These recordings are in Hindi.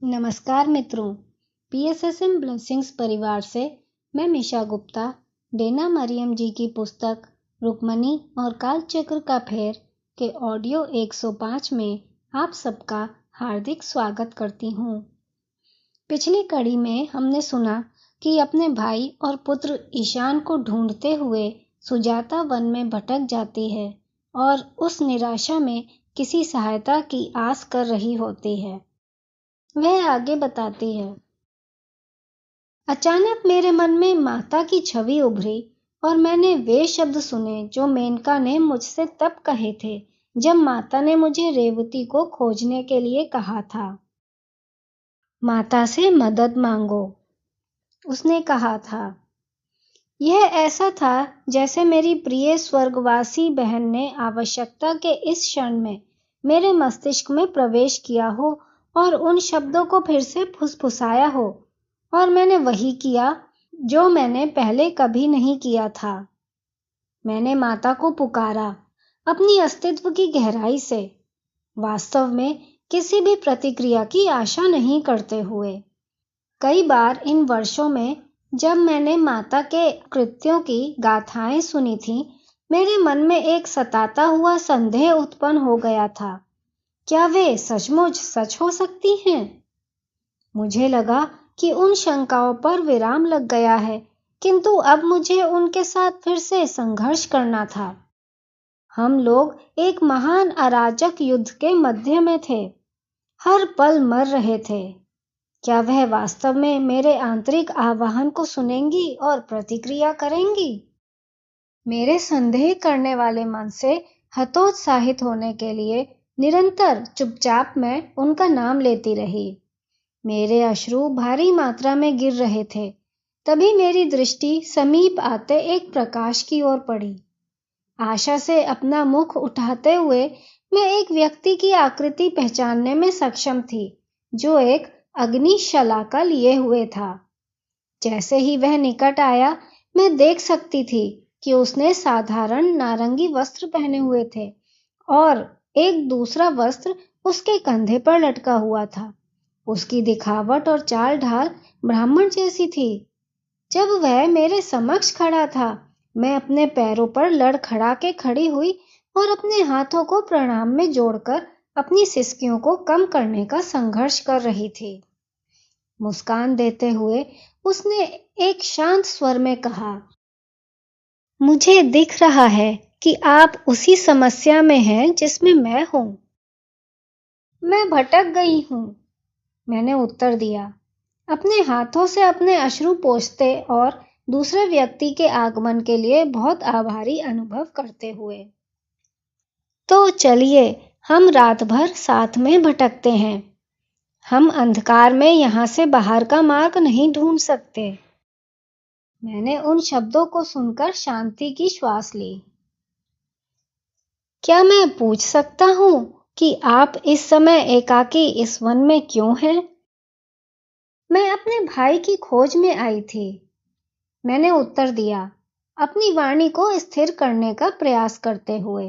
नमस्कार मित्रों, पीएसएसएम ब्लेसिंग्स परिवार से मैं मिशा गुप्ता डेना मरियम जी की पुस्तक रुक्मणी और कालचक्र का फेर के ऑडियो 105 में आप सबका हार्दिक स्वागत करती हूँ। पिछली कड़ी में हमने सुना कि अपने भाई और पुत्र ईशान को ढूंढते हुए सुजाता वन में भटक जाती है और उस निराशा में किसी सहायता की आस कर रही होती है। वह आगे बताती है, अचानक मेरे मन में माता की छवि उभरी और मैंने वे शब्द सुने जो मेनका ने मुझसे तब कहे थे जब माता ने मुझे रेवती को खोजने के लिए कहा था। माता से मदद मांगो, उसने कहा था। यह ऐसा था जैसे मेरी प्रिय स्वर्गवासी बहन ने आवश्यकता के इस क्षण में मेरे मस्तिष्क में प्रवेश किया हो और उन शब्दों को फिर से फुसफुसाया हो, और मैंने वही किया जो मैंने पहले कभी नहीं किया था। मैंने माता को पुकारा अपनी अस्तित्व की गहराई से, वास्तव में किसी भी प्रतिक्रिया की आशा नहीं करते हुए। कई बार इन वर्षों में जब मैंने माता के कृत्यों की गाथाएं सुनी थीं, मेरे मन में एक सताता हुआ संदेह उत्पन्न हो गया था, क्या वे सचमुच सच हो सकती हैं? मुझे लगा कि उन शंकाओं पर विराम लग गया है, किंतु अब मुझे उनके साथ फिर से संघर्ष करना था। हम लोग एक महान अराजक युद्ध के मध्य में थे, हर पल मर रहे थे। क्या वह वास्तव में मेरे आंतरिक आह्वान को सुनेंगी और प्रतिक्रिया करेंगी? मेरे संदेह करने वाले मन से हतोत्साहित होने के लिए निरंतर चुपचाप मैं उनका नाम लेती रही। मेरे अश्रु भारी मात्रा में गिर रहे थे। तभी मेरी दृष्टि समीप आते एक प्रकाश की ओर पड़ी। आशा से अपना मुख उठाते हुए मैं एक व्यक्ति की आकृति पहचानने में सक्षम थी, जो एक अग्निशलाका लिए हुए था। जैसे ही वह निकट आया, मैं देख सकती थी कि उसने साधारण नारंगी वस्त्र पहने हुए थे और एक दूसरा वस्त्र उसके कंधे पर लटका हुआ था। उसकी दिखावट और चाल ढाल ब्राह्मण जैसी थी। जब वह मेरे समक्ष खड़ा था, मैं अपने पैरों पर लड़खड़ा के खड़ी हुई और अपने हाथों को प्रणाम में जोड़कर अपनी सिसकियों को कम करने का संघर्ष कर रही थी। मुस्कान देते हुए उसने एक शांत स्वर में कहा, मुझे दिख रहा है कि आप उसी समस्या में हैं जिसमें मैं हूं। मैं भटक गई हूं, मैंने उत्तर दिया, अपने हाथों से अपने अश्रु पोंछते और दूसरे व्यक्ति के आगमन के लिए बहुत आभारी अनुभव करते हुए। तो चलिए हम रात भर साथ में भटकते हैं। हम अंधकार में यहां से बाहर का मार्ग नहीं ढूंढ सकते। मैंने उन शब्दों को सुनकर शांति की श्वास ली। क्या मैं पूछ सकता हूं कि आप इस समय एकाकी इस वन में क्यों हैं? मैं अपने भाई की खोज में आई थी, मैंने उत्तर दिया, अपनी वाणी को स्थिर करने का प्रयास करते हुए।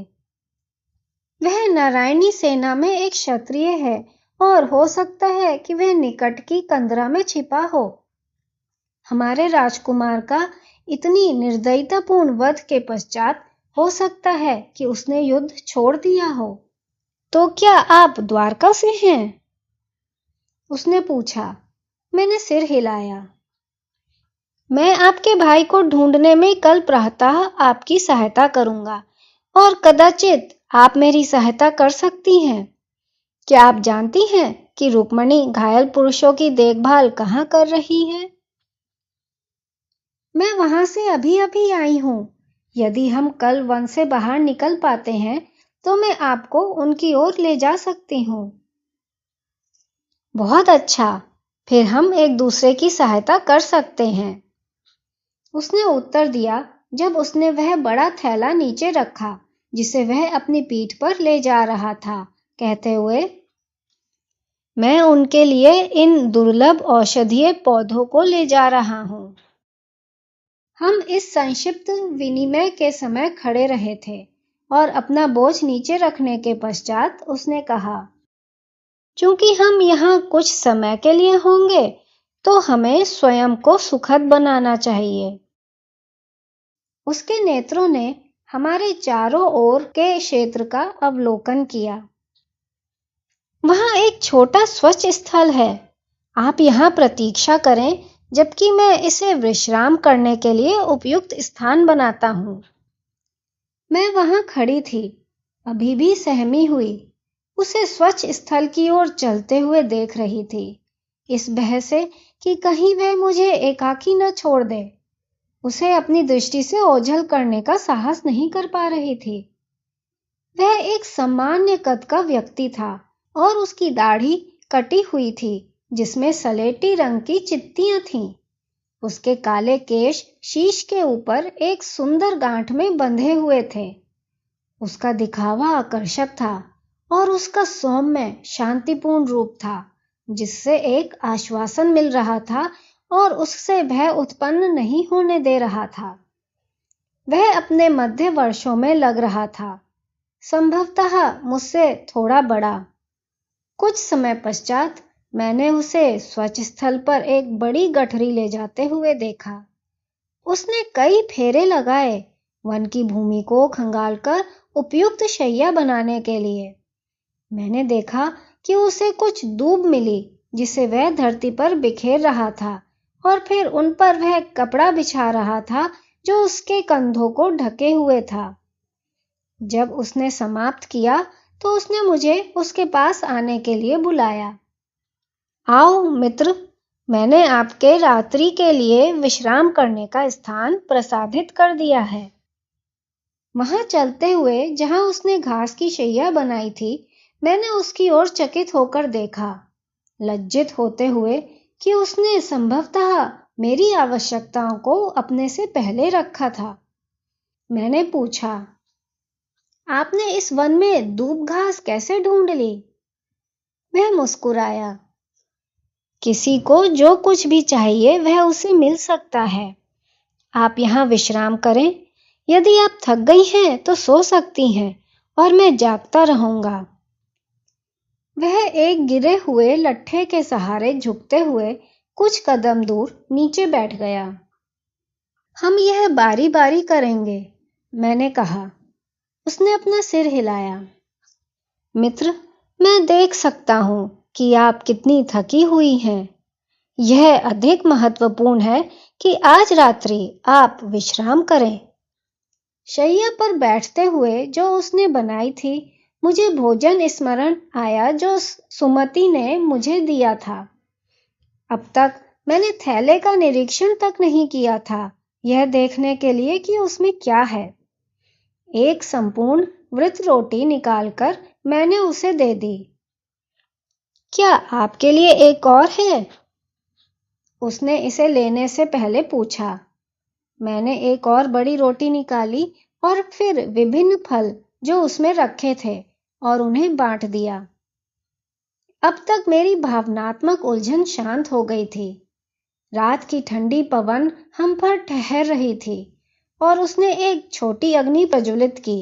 वह नारायणी सेना में एक क्षत्रिय है और हो सकता है कि वह निकट की कंदरा में छिपा हो। हमारे राजकुमार का इतनी निर्दयतापूर्ण वध के पश्चात हो सकता है कि उसने युद्ध छोड़ दिया हो। तो क्या आप द्वारका से हैं? उसने पूछा। मैंने सिर हिलाया। मैं आपके भाई को ढूंढने में कल प्रातः आपकी सहायता करूंगा और कदाचित आप मेरी सहायता कर सकती हैं। क्या आप जानती हैं कि रुक्मणी घायल पुरुषों की देखभाल कहाँ कर रही है? मैं वहां से अभी अभी आई हूं। यदि हम कल वन से बाहर निकल पाते हैं तो मैं आपको उनकी ओर ले जा सकती हूँ। बहुत अच्छा, फिर हम एक दूसरे की सहायता कर सकते हैं, उसने उत्तर दिया जब उसने वह बड़ा थैला नीचे रखा जिसे वह अपनी पीठ पर ले जा रहा था, कहते हुए, मैं उनके लिए इन दुर्लभ औषधीय पौधों को ले जा रहा हूं। हम इस संक्षिप्त विनिमय के समय खड़े रहे थे और अपना बोझ नीचे रखने के पश्चात उसने कहा, क्योंकि हम यहाँ कुछ समय के लिए होंगे, तो हमें स्वयं को सुखद बनाना चाहिए। उसके नेत्रों ने हमारे चारों ओर के क्षेत्र का अवलोकन किया। वहां एक छोटा स्वच्छ स्थल है। आप यहाँ प्रतीक्षा करें, जबकि मैं इसे विश्राम करने के लिए उपयुक्त स्थान बनाता हूँ। मैं वहां खड़ी थी, अभी भी सहमी हुई, उसे स्वच्छ स्थल की ओर चलते हुए देख रही थी, इस भय से कि कहीं वह मुझे एकाकी न छोड़ दे। उसे अपनी दृष्टि से ओझल करने का साहस नहीं कर पा रही थी। वह एक सामान्य कद का व्यक्ति था और उसकी दाढ़ी कटी हुई थी, जिसमें सलेटी रंग की चित्तियां थीं। उसके काले केश शीश के ऊपर एक सुंदर गांठ में बंधे हुए थे। उसका दिखावा आकर्षक था और उसका सौम्य, शांतिपूर्ण रूप था, जिससे एक आश्वासन मिल रहा था और उससे भय उत्पन्न नहीं होने दे रहा था। वह अपने मध्य वर्षों में लग रहा था, संभवतः मुझसे थोड़ा बड़ा। कुछ समय पश्चात मैंने उसे स्वच्छ स्थल पर एक बड़ी गठरी ले जाते हुए देखा। उसने कई फेरे लगाए, वन की भूमि को खंगालकर उपयुक्त शैया बनाने के लिए। मैंने देखा कि उसे कुछ दूब मिली, जिसे वह धरती पर बिखेर रहा था, और फिर उन पर वह कपड़ा बिछा रहा था जो उसके कंधों को ढके हुए था। जब उसने समाप्त किया तो उसने मुझे उसके पास आने के लिए बुलाया। आओ मित्र, मैंने आपके रात्रि के लिए विश्राम करने का स्थान प्रसादित कर दिया है। वहां चलते हुए जहां उसने घास की शैया बनाई थी, मैंने उसकी ओर चकित होकर देखा, लज्जित होते हुए कि उसने संभवतः मेरी आवश्यकताओं को अपने से पहले रखा था। मैंने पूछा, आपने इस वन में दूब घास कैसे ढूंढ ली? वह मुस्कुराया, किसी को जो कुछ भी चाहिए वह उसे मिल सकता है। आप यहाँ विश्राम करें। यदि आप थक गई हैं तो सो सकती हैं और मैं जागता रहूंगा। वह एक गिरे हुए लट्ठे के सहारे झुकते हुए कुछ कदम दूर नीचे बैठ गया। हम यह बारी बारी करेंगे, मैंने कहा। उसने अपना सिर हिलाया। मित्र, मैं देख सकता हूं कि आप कितनी थकी हुई हैं। यह अधिक महत्वपूर्ण है कि आज रात्रि आप विश्राम करें। शैया पर बैठते हुए जो उसने बनाई थी, मुझे भोजन स्मरण आया जो सुमति ने मुझे दिया था। अब तक मैंने थैले का निरीक्षण तक नहीं किया था, यह देखने के लिए कि उसमें क्या है। एक संपूर्ण वृत्त रोटी निकालकर मैंने उसे दे दी। क्या आपके लिए एक और है? उसने इसे लेने से पहले पूछा। मैंने एक और बड़ी रोटी निकाली और फिर विभिन्न फल जो उसमें रखे थे और उन्हें बांट दिया। अब तक मेरी भावनात्मक उलझन शांत हो गई थी। रात की ठंडी पवन हम पर ठहर रही थी और उसने एक छोटी अग्नि प्रज्वलित की।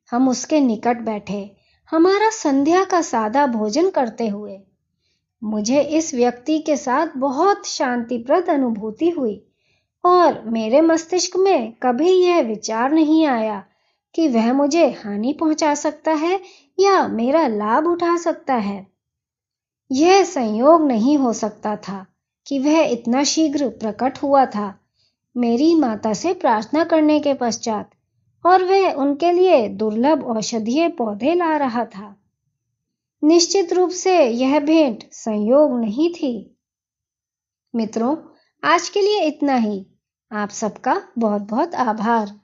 हम उसके निकट बैठे, हमारा संध्या का सादा भोजन करते हुए। मुझे इस व्यक्ति के साथ बहुत शांतिप्रद अनुभूति हुई और मेरे मस्तिष्क में कभी यह विचार नहीं आया कि वह मुझे हानि पहुंचा सकता है या मेरा लाभ उठा सकता है। यह संयोग नहीं हो सकता था कि वह इतना शीघ्र प्रकट हुआ था मेरी माता से प्रार्थना करने के पश्चात, और वह उनके लिए दुर्लभ औषधीय पौधे ला रहा था। निश्चित रूप से यह भेंट संयोग नहीं थी। मित्रों, आज के लिए इतना ही। आप सबका बहुत बहुत आभार।